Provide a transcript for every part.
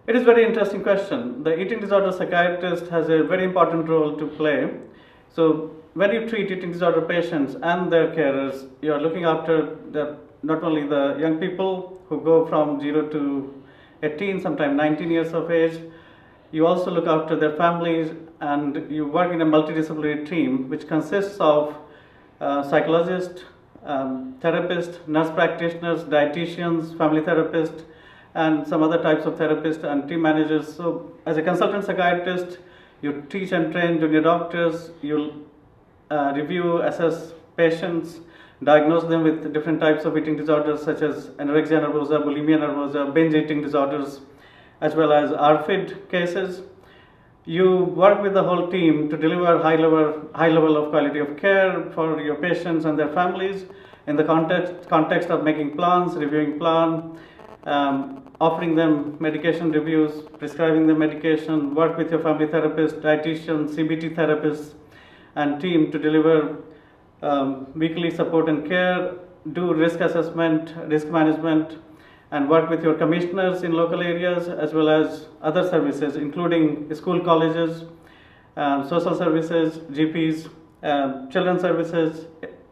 It is a very interesting question. The eating disorder psychiatrist has a very important role to play. So when you treat eating disorder patients and their carers, you are looking after not only the young people who go from 0 to 18, sometimes 19 years of age, you also look after their families, and you work in a multidisciplinary team which consists of psychologists, therapists, nurse practitioners, dietitians, family therapists, and some other types of therapists and team managers. So, as a consultant psychiatrist, you teach and train junior doctors, you'll review, assess patients, diagnose them with different types of eating disorders such as anorexia nervosa, bulimia nervosa, binge eating disorders, as well as RFID cases. You work with the whole team to deliver high level of quality of care for your patients and their families in the context of making plans, reviewing plan, offering them medication reviews, prescribing them medication, work with your family therapist, dietitian, CBT therapists, and team to deliver weekly support and care, do risk assessment, risk management, and work with your commissioners in local areas as well as other services, including school colleges, social services, GPs, children's services,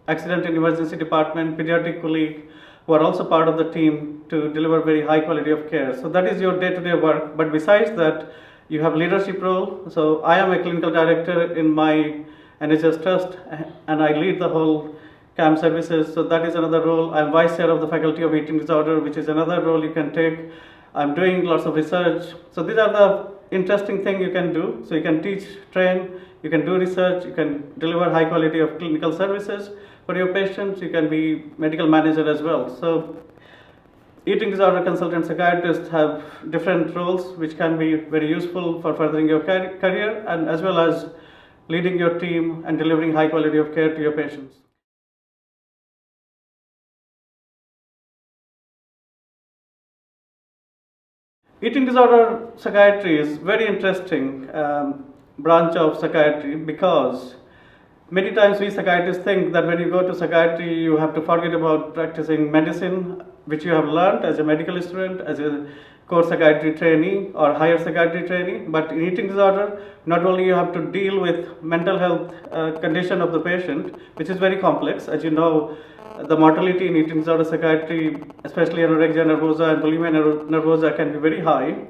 accident and emergency department, pediatric colleague, who are also part of the team to deliver very high quality of care. So that is your day-to-day work. But besides that, you have leadership role. So I am a clinical director in my NHS trust, and I lead the whole CAM services. So that is another role. I'm vice chair of the faculty of eating disorder, which is another role you can take. I'm doing lots of research. So these are the interesting things you can do. So you can teach, train, you can do research, you can deliver high quality of clinical services for your patients. You can be medical manager as well. So eating disorder consultant psychiatrists have different roles which can be very useful for furthering your career, and as well as leading your team and delivering high quality of care to your patients. Eating disorder psychiatry is very interesting branch of psychiatry, because many times we psychiatrists think that when you go to psychiatry, you have to forget about practicing medicine, which you have learned as a medical student, as a core psychiatry trainee or higher psychiatry trainee. But in eating disorder, not only you have to deal with mental health condition of the patient, which is very complex. As you know, the mortality in eating disorder psychiatry, especially anorexia nervosa and bulimia nervosa, can be very high.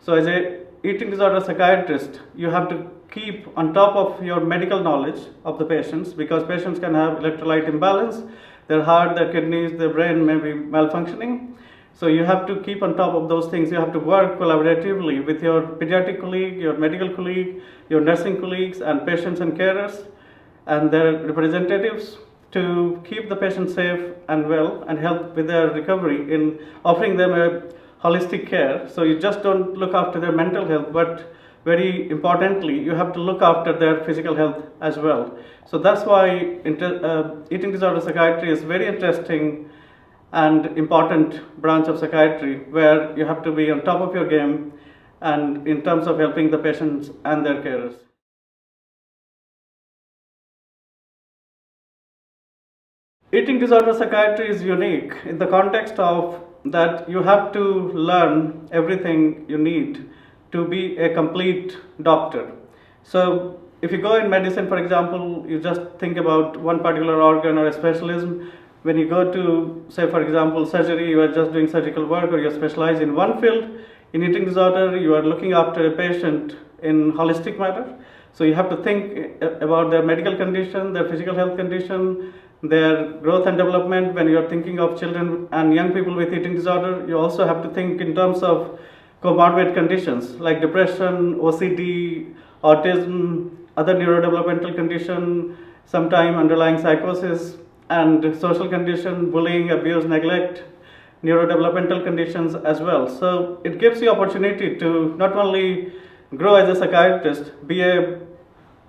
So as a eating disorder psychiatrist, you have to keep on top of your medical knowledge of the patients, because patients can have electrolyte imbalance, their heart, their kidneys, their brain may be malfunctioning. So you have to keep on top of those things. You have to work collaboratively with your pediatric colleague, your medical colleague, your nursing colleagues, and patients and carers and their representatives to keep the patient safe and well and help with their recovery in offering them a holistic care. So you just don't look after their mental health, but very importantly, you have to look after their physical health as well. So that's why eating disorder psychiatry is very interesting and important branch of psychiatry, where you have to be on top of your game and in terms of helping the patients and their carers. Eating disorder psychiatry is unique in the context of that you have to learn everything you need to be a complete doctor. So if you go in medicine, for example, you just think about one particular organ or a specialism. When you go to, say for example, surgery, you are just doing surgical work, or you specialize in one field. In eating disorder, you are looking after a patient in holistic manner. So you have to think about their medical condition, their physical health condition, their growth and development. When you are thinking of children and young people with eating disorder, you also have to think in terms of comorbid conditions like depression, OCD, autism, other neurodevelopmental condition, sometime underlying psychosis, and social condition, bullying, abuse, neglect, neurodevelopmental conditions as well. So it gives you opportunity to not only grow as a psychiatrist, be a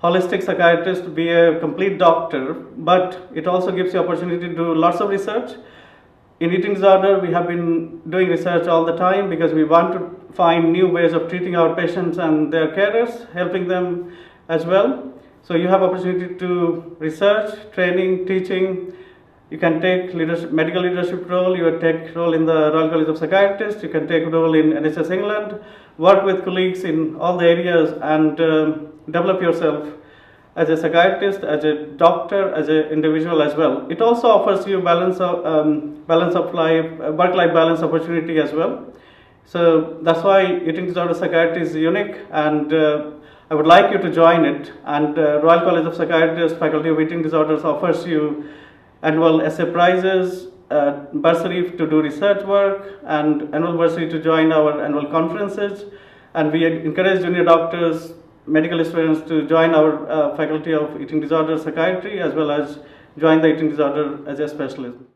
holistic psychiatrist, be a complete doctor, but it also gives you opportunity to do lots of research. In eating disorder, we have been doing research all the time because we want to find new ways of treating our patients and their carers, helping them as well. So you have opportunity to research, training, teaching, You can take medical leadership role, you will take role in the Royal College of Psychiatrists, you can take role in NHS England, work with colleagues in all the areas and develop yourself as a psychiatrist, as a doctor, as an individual as well. It also offers you balance of life, work-life balance opportunity as well. So that's why eating disorder psychiatry is unique, and I would like you to join it. And Royal College of Psychiatrists, Faculty of Eating Disorders offers you annual essay prizes, bursary to do research work, and annual bursary to join our annual conferences. And we encourage junior doctors, medical students to join our Faculty of Eating Disorder Psychiatry, as well as join the eating disorder as a specialism.